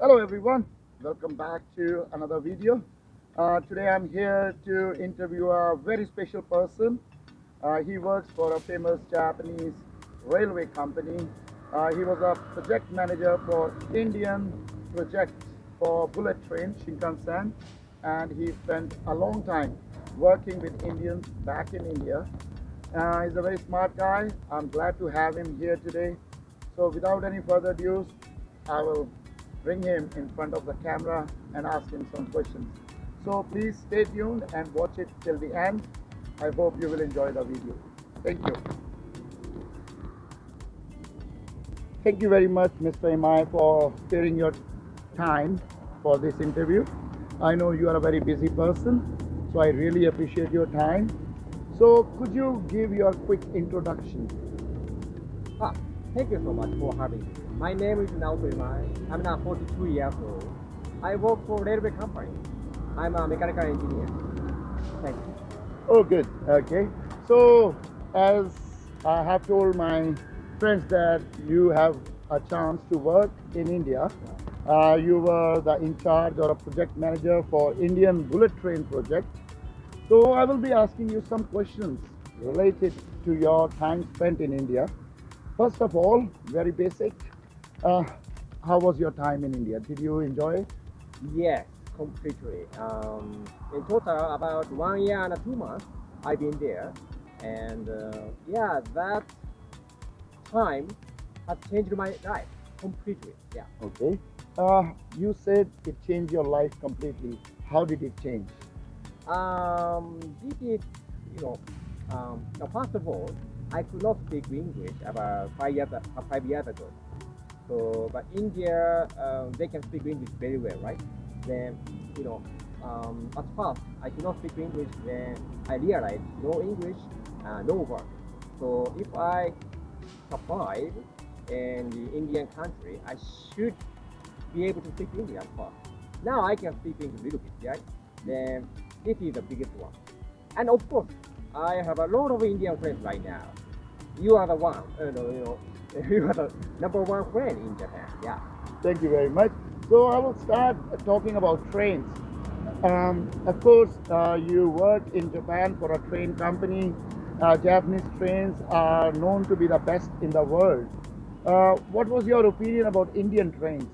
Hello everyone, welcome back to another video. Today I'm here to interview a very special person. He works for a famous Japanese railway company. He was a project manager for Indian project for bullet train Shinkansen, and he spent a long time working with Indians back in India. He's a very smart guy. I'm glad to have him here today. So without any further ado, I will bring him in front of the camera and ask him some questions. So please stay tuned and watch it till the end. I hope you will enjoy the video. Thank you. Thank you very much, Mr. Imai, for sparing your time for this interview. I know you are a very busy person, so I really appreciate your time. So could you give your quick introduction? Ah, thank you so much for having me. My name is Naoto Imai. I'm now 42 years old. I work for railway company. I'm a mechanical engineer. Thank you. Oh, good. Okay. So, as I have told my friends that you have a chance to work in India, you were the in charge or a project manager for Indian bullet train project. So, I will be asking you some questions related to your time spent in India. First of all, very basic. Uh, how was your time in India? Did you enjoy it? Yes, completely. In total, about 1 year and 2 months, I've been there, and yeah, that time has changed my life completely. Yeah. Okay. You said it changed your life completely. How did it change? This is, you know, now first of all, I could not speak English about 5 years ago. So, but India, they can speak English very well, right? Then, you know, at first I could not speak English. Then I realized no English, no work. So if I survive in the Indian country, I should be able to speak English at first. Now I can speak English a little bit, right? Then this is the biggest one. And of course, I have a lot of Indian friends right now. You are the one, you are the number one friend in Japan. Yeah. Thank you very much. So I will start talking about trains. Of course, you work in Japan for a train company. Japanese trains are known to be the best in the world. What was your opinion about Indian trains?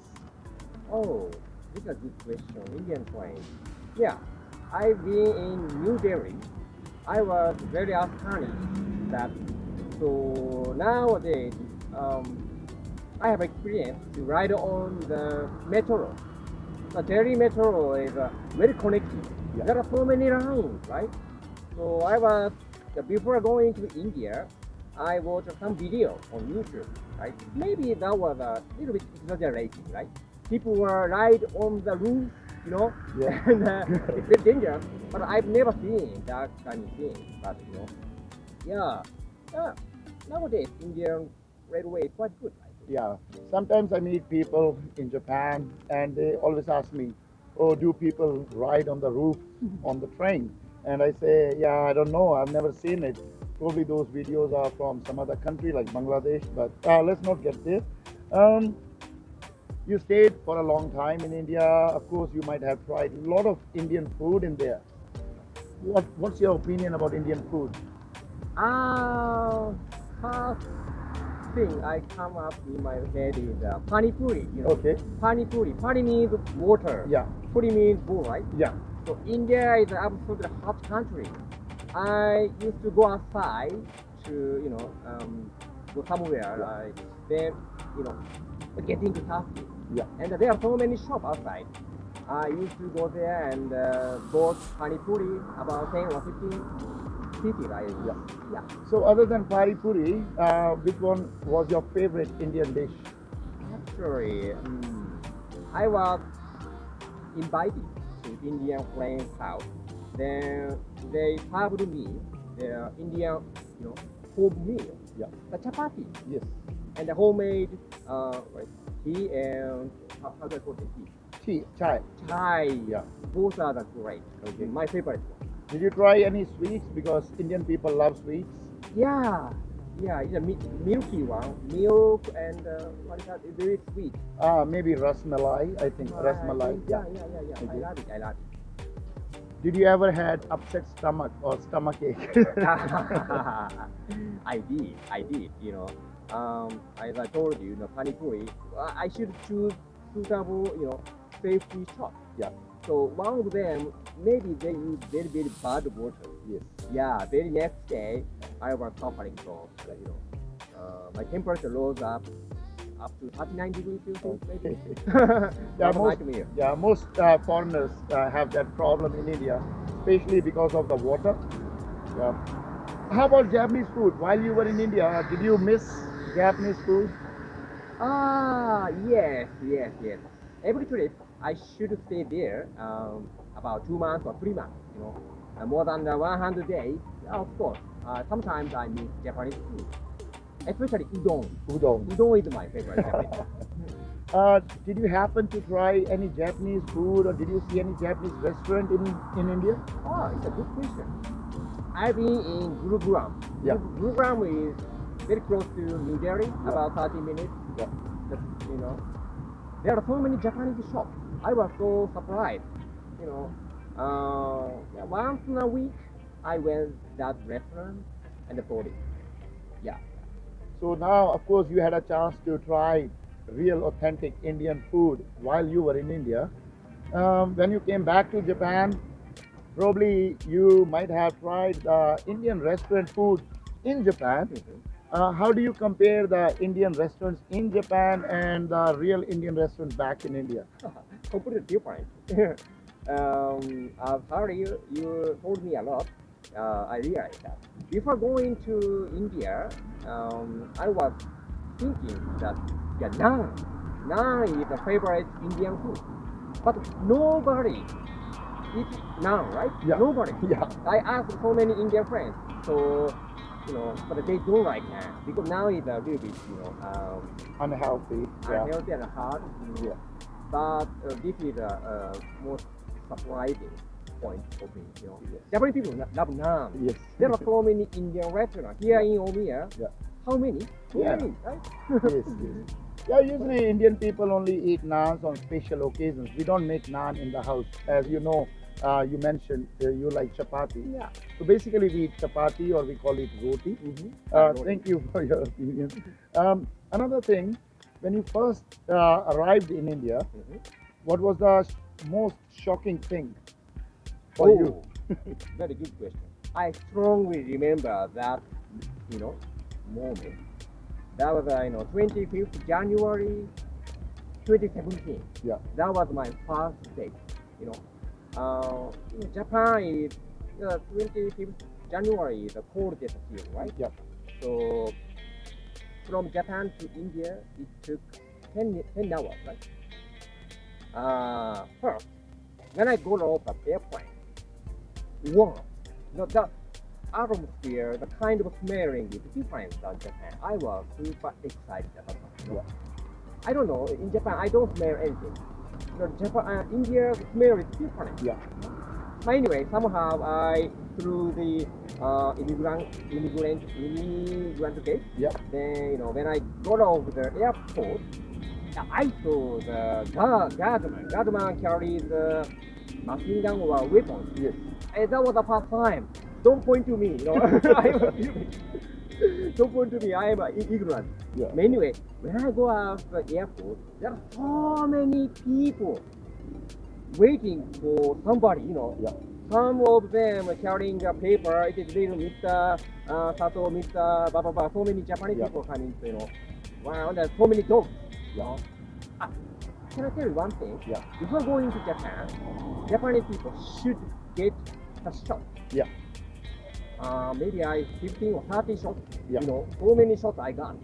Oh, this is a good question. Indian train. Yeah, I've been in New Delhi. I was very astonished that so nowadays I have experience to ride on the metro. The Delhi metro is very connected. Yeah. There are so many lines, right? So I was before going to India, I watched some video on YouTube, right? Maybe that was a little bit exaggerating, right? People were ride on the roof, Yeah. and it's very dangerous. But I've never seen that kind of thing. But yeah. Nowadays Indian railway is quite good, right? Yeah, sometimes I meet people in Japan and they always ask me, oh, do people ride on the roof on the train? And I say, yeah, I don't know, I've never seen it. Probably those videos are from some other country like Bangladesh, but let's not get there. Um, you stayed for a long time in India. Of course, you might have tried a lot of Indian food in there. What's your opinion about Indian food? First thing I come up in my head is pani puri. Okay. Pani puri. Pani means water. Yeah. Puri means bowl, right? Yeah. So India is an absolutely hot country. I used to go outside to go somewhere. Then get into Turkey. Yeah. And there are so many shops outside. I used to go there and bought pani puri about 10 or 15 pieces. Yeah. So other than Pari Puri, which one was your favorite Indian dish? Actually, I was invited to Indian friend's house. Then they served me the Indian, home meal, Yeah. the chapati, Yes. and the homemade tea and how do I call it? Tea, chai. Chai. Yeah. Both are the great. Okay. My favorite one. Did you try any sweets? Because Indian people love sweets. Yeah, Yeah, it's a milky one. Milk and what is that? It's very sweet. Maybe rasmalai. I think rasmalai. Yeah. Yeah. I Okay. love it. I love Did you ever had upset stomach or stomach ache? it. I did. As I told you, pani puri. I should choose suitable, safety shot. Yeah. So one of them, maybe they use very, very bad water. Yes. Yeah, very next day, I was suffering from, my temperature rose up to 39 degrees Celsius, maybe. Yeah, Not a most, nightmare. yeah, most foreigners have that problem in India, especially because of the water. Yeah. How about Japanese food? While you were in India, did you miss Japanese food? Yes. Every trip, I should stay there about 2 months or 3 months, more than 100 days. Of course, sometimes I miss Japanese food, especially udon. Udon. Udon is my favorite Japanese food. Did you happen to try any Japanese food, or did you see any Japanese restaurant in India? Oh, it's a good question. I've been in Gurugram. Yeah. Gurugram is very close to New Delhi, about 30 minutes. Yeah. Just, there are so many Japanese shops. I was so surprised. Once in a week, I went that restaurant and bought it. Yeah. So now, of course, you had a chance to try real authentic Indian food while you were in India. When you came back to Japan, probably you might have tried the Indian restaurant food in Japan. How do you compare the Indian restaurants in Japan and the real Indian restaurants back in India? Completely different. I've heard you told me a lot. I realized that. Before going to India, I was thinking that naan is the favorite Indian food. But nobody eats naan, right? Yeah. Nobody. Yeah. I asked so many Indian friends, so but they don't like naan because naan is a little bit, Unhealthy. Yeah. unhealthy and hard. Yeah. But this is the most surprising point for me. Yes. Japanese people love naan. Yes. There are so many Indian restaurants here in Omiya. Yeah. How many? So Yeah. many, right? Yes, yes. Yeah, usually Indian people only eat naans on special occasions. We don't make naan in the house. As you know, you mentioned you like chapati. Yeah. So basically, we eat chapati or we call it roti. Roti. Thank you for your opinion. Another thing, when you first arrived in India, what was the most shocking thing for you? Very good question. I strongly remember that, moment. That was, 25th January 2017. Yeah. That was my first day. Japan is 25th January, the coldest year, right? Yeah. So from Japan to India, it took 10 hours, right? First, when I got off the airplane, warm. The atmosphere, the kind of smelling is different than Japan. I was super excited about that. Yeah. I don't know, in Japan, I don't smell anything. Japan, India smell is different. Yeah. But anyway, somehow through the immigrant gate, Yeah. then, when I got off the airport, I saw the guardman carries machine gun or weapons. Yes. And that was the first time. Don't point to me, I am stupid. Don't point to me, I am ignorant. Yeah. But anyway, when I go out the airport, there are so many people waiting for somebody, Yeah. Some of them carrying a paper, it is little Mr. Sato, Mr. Blah, blah, blah. So many Japanese Yeah. people coming, wow, there's so many dogs. Yeah. Can I tell you one thing? Yeah. Before going to Japan, Japanese people should get a shot. Yeah. Maybe 15 or 30 shots. Yeah. So many shots I got.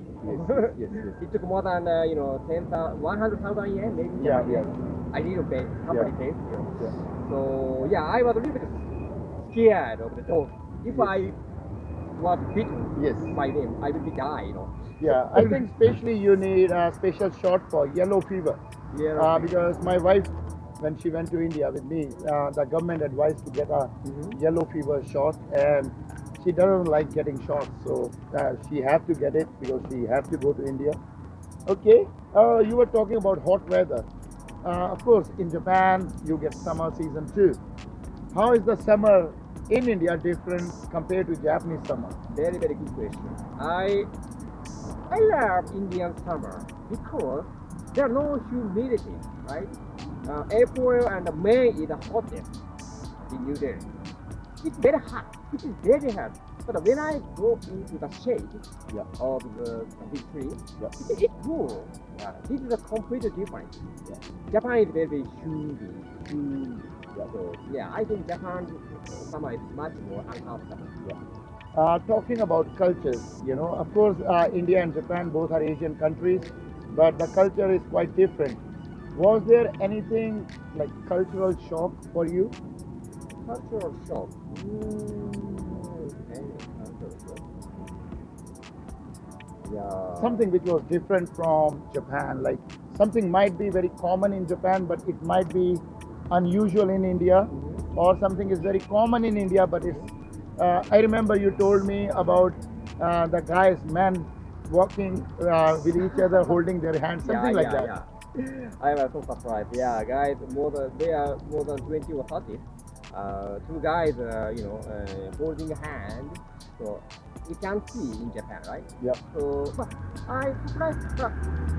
Yes. It took more than 100,000 yen, maybe. Yeah. Japan Yeah. yen. I didn't pay. Somebody paid. Yeah. So yeah, I was a little bit scared of the dog. If I was bitten Yes. by them, I would be die. Yeah, I think especially you need a special shot for yellow fever. Yeah. Because my wife, when she went to India with me, the government advised to get a yellow fever shot, and she doesn't like getting shots, so she have to get it because she have to go to India. Okay, you were talking about hot weather. Of course, in Japan you get summer season too. How is the summer in India different compared to Japanese summer? Very very good question. I love Indian summer because there are no humidity, right? April and May is the hottest in New Delhi. It's very hot. It is very hot. But when I go into the shade Yeah. of the big tree, Yeah. it's cool. This is a completely different. Yeah. Japan is very, very humid. Yeah. So yeah, I think Japan summer is much more uncomfortable. Talking about cultures, of course, India and Japan both are Asian countries, but the culture is quite different. Was there anything like cultural shock for you? Cultural shock. Okay, cultural shock. Yeah. Something which was different from Japan, like something might be very common in Japan, but it might be unusual in India, or something is very common in India, but it's. I remember you told me about the guys, men, walking with each other, holding their hands, something like that. Yeah. I was so surprised. Yeah, guys, they are more than 20 or 30. Two guys, holding a hand. So we can see in Japan, right? Yeah. So, but I surprised. But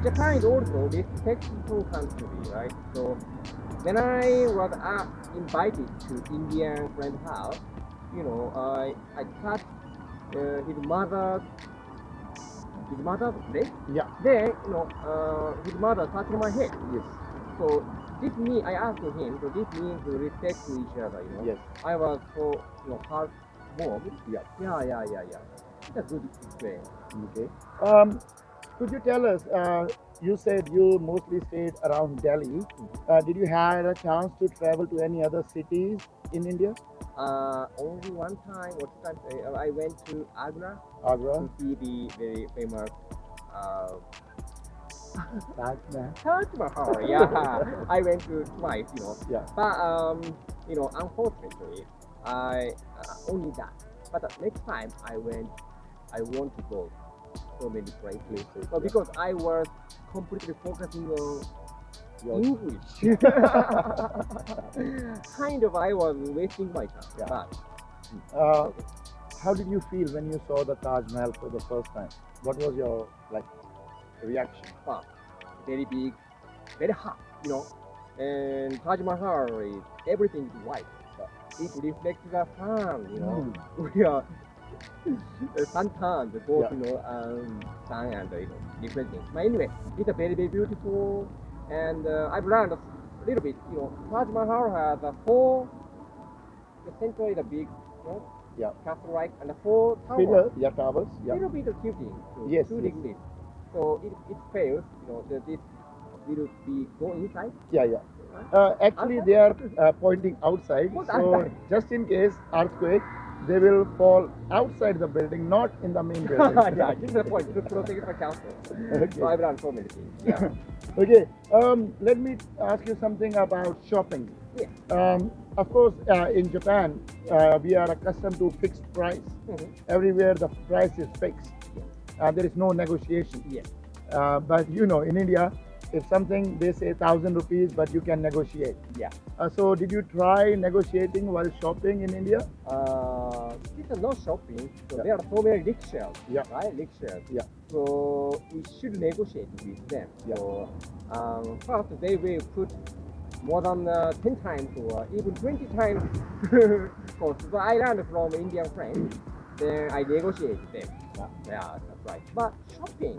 Japan is also respectful country, right? So when I was invited to Indian friend's house, I touched his mother's leg. Yeah. Then, his mother touched my head. Yes. So this means I asked him. So this means to respect to each other. Yes. I was so heart warmed. Yeah. Yeah. It's a good experience. Okay. Could you tell us? You said you mostly stayed around Delhi. Did you have a chance to travel to any other cities in India? Only one time or two times I went to Agra Agra, to see the very famous Taj Mahal. Taj Mahal. Yeah, I went to twice. Yeah. But unfortunately, I only that. But next time I want to go so many places. But because I was completely focusing on English, kind of I was wasting my time. Yeah. But Uh, how did you feel when you saw the Taj Mahal for the first time? What was your reaction? wow, very big, very hot. And Taj Mahal is everything is white. It reflects the sun. We are suntan, both sun and reflecting. But anyway, it's a very very beautiful, and I've learned a little bit. Taj Mahal has the center is a big, Yeah. castle like, and the four towers. Pillar, yeah, towers, yeah. Little bit of tilting to Yes, 2 yes. degrees. So it fails. This will be go inside. Yeah. Actually, they are pointing outside. What So outside? just in case earthquake, they will fall outside the building, not in the main building. Yeah, this is the point. To protect the castle. Okay. So I've learned so many things. Yeah. Okay. Let me ask you something about shopping. Yeah. Of course, in Japan, we are accustomed to fixed price. Mhm. Everywhere the price is fixed. There is no negotiation. Yes. But in India, if something they say 1,000 rupees, but you can negotiate. Yeah. So did you try negotiating while shopping in India? This is not shopping. So Yeah. there are so many rickshaws. Yeah. Right, rickshaws. Yeah. So we should negotiate with them. Yeah. So first they will put more than 10 times or even 20 times cost. So I learned from Indian friends. Then I negotiate with them. Yeah, that's right. But shopping.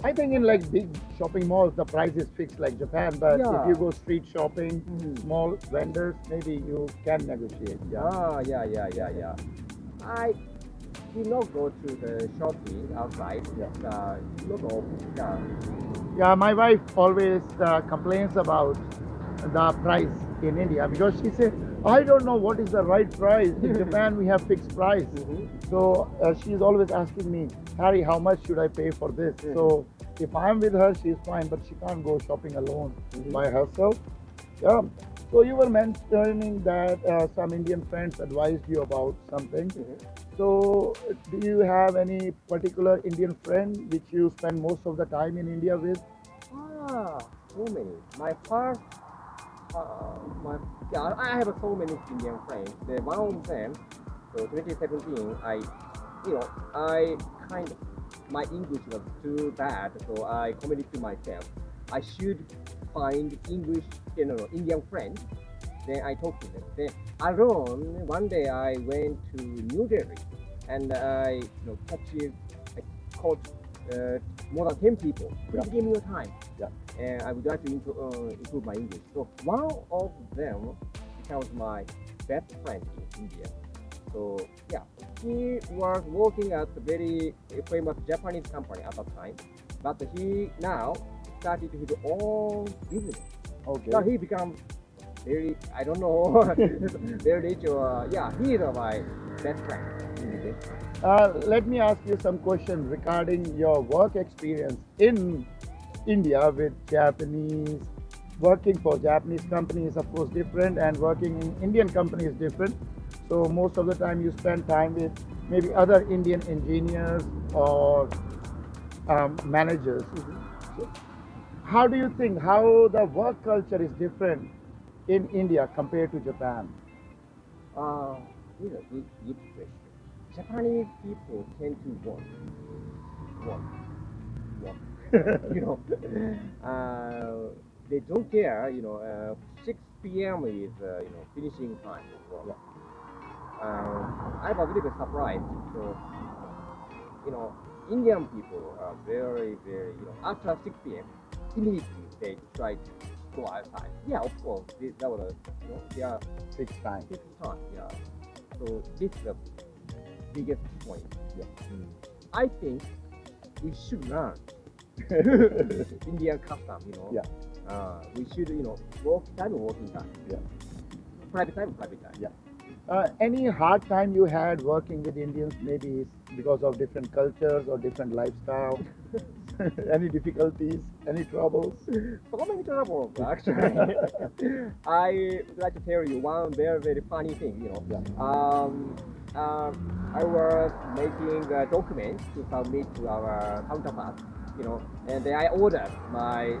I think in big shopping malls, the price is fixed like Japan. But Yeah. if you go street shopping, Mhm. small vendors, maybe you can negotiate. Yeah. Yeah. I do not go to the shopping outside. Yeah. Not often. Yeah. Yeah, my wife always complains about the price in India because she said, I don't know what is the right price. In Japan, we have fixed price. Mhm. So she's always asking me, Harry, how much should I pay for this? Mhm. So if I'm with her, she's fine, but she can't go shopping alone Mhm. by herself. Yeah. So you were mentioning that some Indian friends advised you about something. So do you have any particular Indian friend which you spend most of the time in India with? Ah, so many. My first, my yeah, I have so many Indian friends. One of them, so 2017, I kind of my English was too bad, so I committed to myself. I should find English, Indian friends. Then I talked to them. Then alone, one day I went to New Delhi, and I caught more than 10 people. Please give me your time. Yeah. And I would like to improve my English. So one of them becomes my best friend in India. So yeah, he was working at a very famous Japanese company at that time, but he now started his own business. Okay. Now he becomes very, I don't know, very rich or yeah, he is my best friend. Okay. Let me ask you some questions regarding your work experience in India with Japanese. Working for Japanese companies, of course, different, and working in Indian companies different. So most of the time you spend time with maybe other Indian engineers or managers. So how do you think how the work culture is different in India compared to Japan? This is a good question. Japanese people tend to work, work. They don't care. 6 p.m. is finishing time for work. I was a little bit surprised. So Indian people are very, very, after 6 p.m. immediately they try to go outside. Yeah, of course, that was they are Fixed time. fixed time. Yeah. So this is the biggest point. Yeah. I think we should learn Indian custom. Yeah. We should, work time, working time. Yeah. Private time, private time. Yeah. Any hard time you had working with Indians, maybe because of different cultures or different lifestyle? Any difficulties? Any troubles? So many troubles, actually. I would like to tell you one very, very funny thing. I was making a document to submit to our counterpart, and then I ordered my,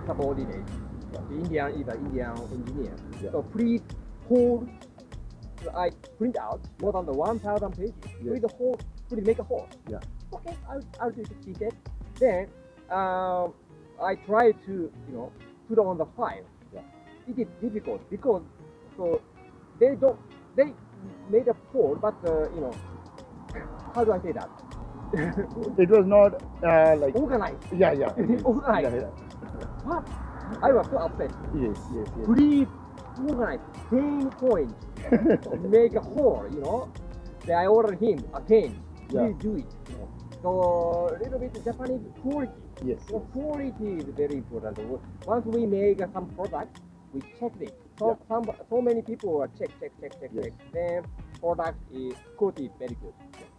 subordinate, the Indian, is an Indian engineer. Yeah. So please hold. I print out more than the 1,000 pages. Yes. Please make a whole. Yeah. Okay, I'll do it. He said. Then I try to put on the file. Yeah. It is difficult because they made a poll, but how do I say that? It was not like Organized. yeah. Organized. Yeah. What? I was so upset. Yes. Please organize 10 points. Make a whole. Then I ordered him again. Yeah. Please do it. So a little bit Japanese quality. Yes. Quality is very important. Once we make some product, we check it. So many people are check. Yes. Then product is quality is very good.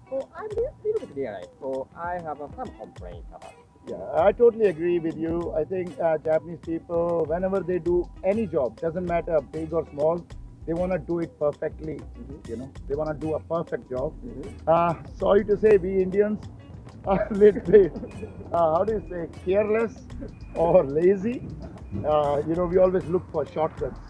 So I'm a little bit realized. So I have some complaints about it. Yeah, I totally agree with you. I think Japanese people, whenever they do any job, doesn't matter big or small, they want to do it perfectly. They want to do a perfect job. Sorry to say, we Indians are little bit, how do you say, careless or lazy. We always look for shortcuts.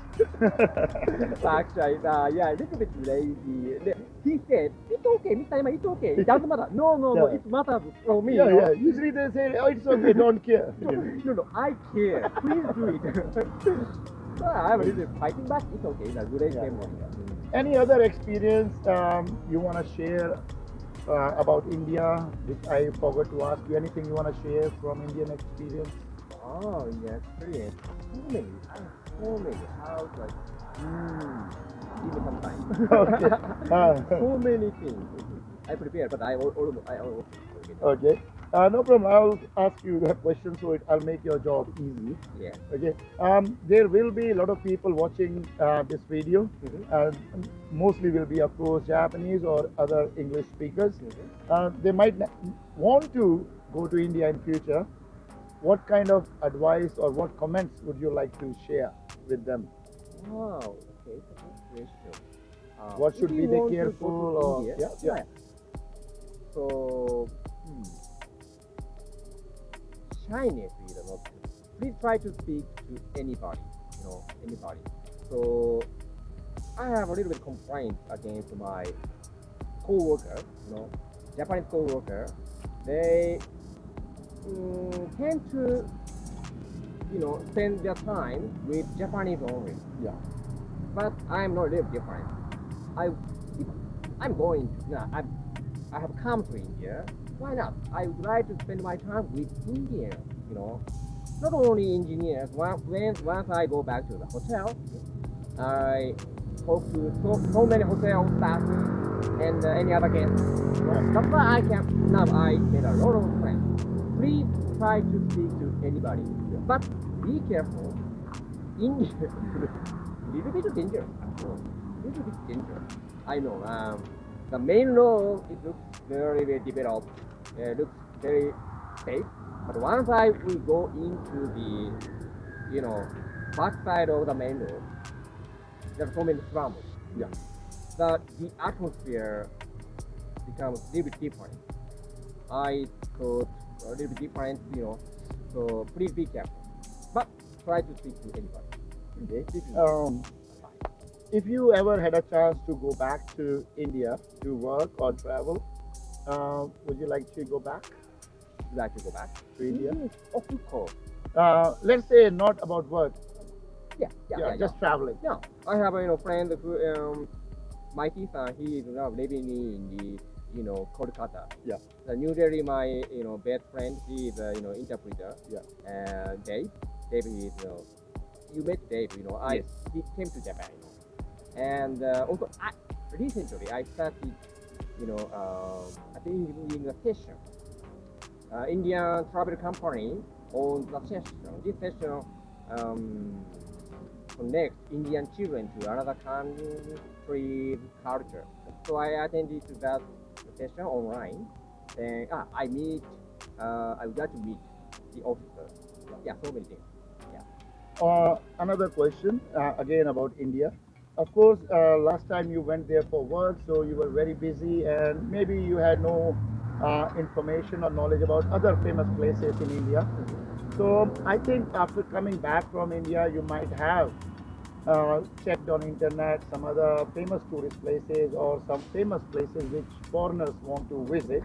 Actually, yeah, a little bit lazy. He said, it's okay, Mr. Yama, it's okay. It doesn't matter. No, Yeah. it matters for me. Yeah. Usually they say, oh, it's okay, don't care. No, I care. Please do it. So I'm a little bit fighting back. It's okay. That's great Yeah. memory. Any other experience you want to share about India, which I forgot to ask you? Anything you want to share from Indian experience? Oh, yes, brilliant. So many. How do give me some time. Okay. So many things. I prepared, but I almost forget. Okay. No problem. I'll ask you that question so I'll make your job easy. Yeah. Okay. There will be a lot of people watching this video. Mostly will be, of course, Japanese or other English speakers. They might want to go to India in future. What kind of advice or what comments would you like to share with them? Wow, okay, it's a good question. What If should you be they want to careful go to or India, yeah, yeah. So, shyness is not good. Please try to speak to anybody, anybody. So, I have a little bit complaint against my co-worker, Japanese co-worker. They tend to, spend their time with Japanese only. Yeah. But I'm not really different. I, if I'm going to, I have come to India. Why not? I would like to spend my time with Indians. Not only engineers. Once I go back to the hotel, I talk to so many hotel staff and any other guests. That's why I can now I made a lot of friends. Please try to speak to anybody, but be careful. India, little bit dangerous. Little bit dangerous. I know. The main road it looks very, very developed. Looks very safe. But once I will go into the, back side of the main road, there are so many slums. Yeah. The atmosphere becomes a little bit different. I thought a little bit different, So please be careful. But try to speak to anybody. Okay. This is fine. If you ever had a chance to go back to India to work or travel, would you like to go back Would you like to go back? to India? Yes, of course. Let's say not about work, Yeah. just traveling. Yeah, I have a friend who my son. He is now living in the Kolkata. Yeah. The New Delhi, my best friend. He is a interpreter. Yeah. Dave is you met Dave. Yes. He came to Japan. And also recently I started attending a session. Indian travel company owns a session. This session connects Indian children to another country's culture. So I attended to that session online. Then I would like to meet the officer. Yeah, so many things. Another question again about India. Of course, last time you went there for work, so you were very busy, and maybe you had no information or knowledge about other famous places in India. So I think after coming back from India, you might have checked on internet some other famous tourist places or some famous places which foreigners want to visit.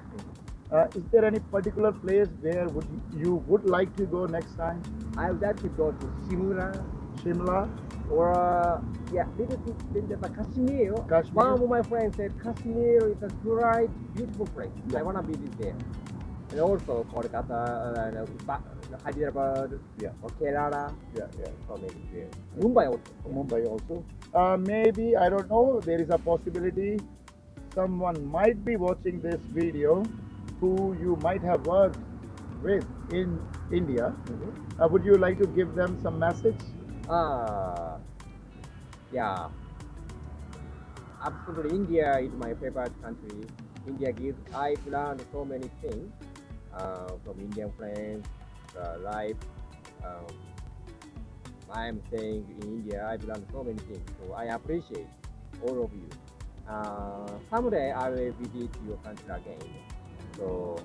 Is there any particular place where you would like to go next time? I would like to go to Shimla Shimla, or little bit Kashmir. Kashmir. One of my friends said Kashmir is a great, beautiful place. Yeah. I want to visit there. And also Kolkata, Hyderabad, or Kerala. Yeah. So maybe there. Mumbai also. Mumbai also. Maybe, I don't know, there is a possibility someone might be watching this video who you might have worked with in India. Would you like to give them some message? Yeah. Absolutely, India is my favorite country. I've learned so many things from Indian friends, life. I'm staying in India. I've learned so many things. So I appreciate all of you. Someday I will visit your country again. So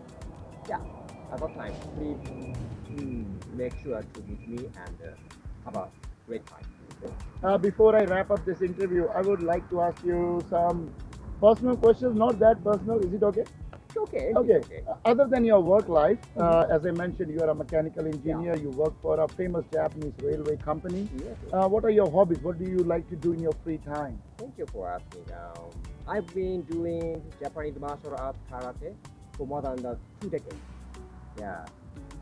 yeah, at that time, please make sure to meet me and have a great time. Before I wrap up this interview, I would like to ask you some personal questions, not that personal. Is it okay? Okay. Okay. Other than your work life, as I mentioned, you are a mechanical engineer. You work for a famous Japanese railway company. Yes. What are your hobbies? What do you like to do in your free time? Thank you for asking. I've been doing Japanese martial arts karate for more than 2 decades. Yeah.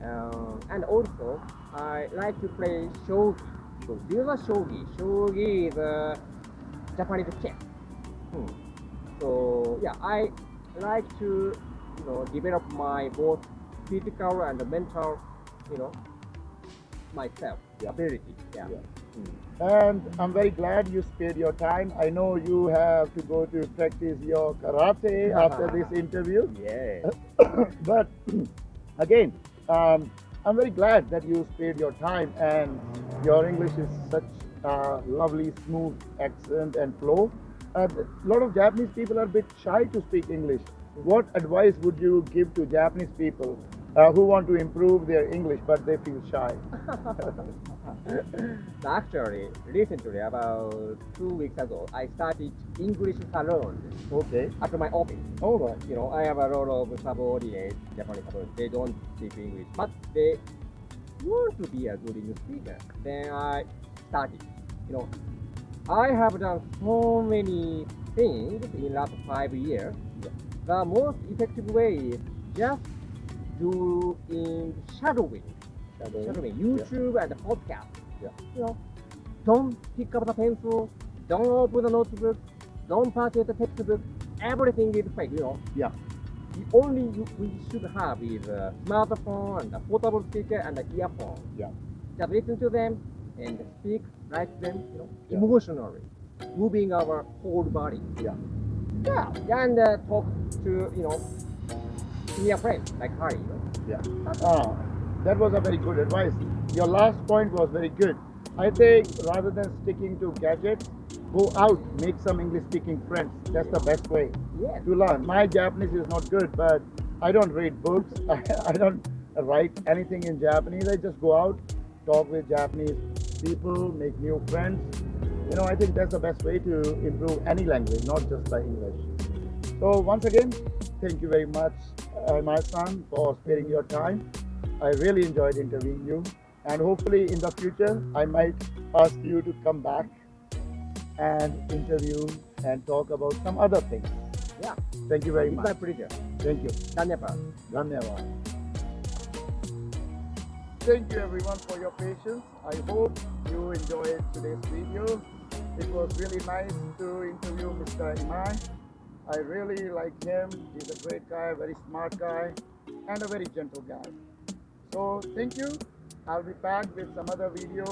And also, I like to play shogi. So, do you know shogi? Shogi is a Japanese chess. So, yeah, I like to, develop my both physical and mental, myself, ability. Yeah. And I'm very glad you spared your time. I know you have to go to practice your karate after this interview. Yeah. But again, I'm very glad that you spared your time and your English is such lovely, smooth accent and flow. A lot of Japanese people are a bit shy to speak English. What advice would you give to Japanese people who want to improve their English but they feel shy? Actually, recently, about 2 weeks ago, I started English salon Okay. at my office. All right. You know, I have a lot of subordinates, Japanese subordinates. They don't speak English, but they want to be a good English speaker. Then I started. You know, I have done so many things in last 5 years. The most effective way is just doing shadowing. Shadowing YouTube and podcast. Yeah. You know, don't pick up the pencil, don't open the notebook, don't purchase the textbook. Everything is fake. You know. Yeah. The only we should have is a smartphone and a portable speaker and an earphone. Yeah. Just listen to them and speak like them, you know, Yeah. emotionally, moving our whole body. Yeah. Yeah, and talk to, you know, near friends like Harry. You know? Yeah. That was a very good advice. Your last point was very good. I think rather than sticking to gadgets, go out, make some English speaking friends. That's the best way Yes. to learn. My Japanese is not good, but I don't read books. I don't write anything in Japanese. I just go out, talk with Japanese people, make new friends. You know, I think that's the best way to improve any language, not just the English. So once again, thank you very much, my son, for sparing your time. I really enjoyed interviewing you, and hopefully in the future I might ask you to come back and interview and talk about some other things. Yeah. Thank you very It's my much. pleasure. Thank you. Dhanyavad. Dhanyavad. Thank you everyone for your patience. I hope you enjoyed today's video. It was really nice to interview Mr. Imai. I really like him. He's a great guy, very smart guy, and a very gentle guy. So thank you. I'll be back with some other video.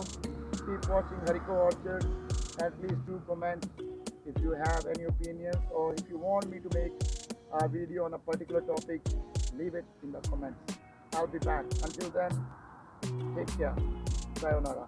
Keep watching Hariko Orchard, and please do comment if you have any opinions, or if you want me to make a video on a particular topic, leave it in the comments. I'll be back. Until then, take care. Sayonara.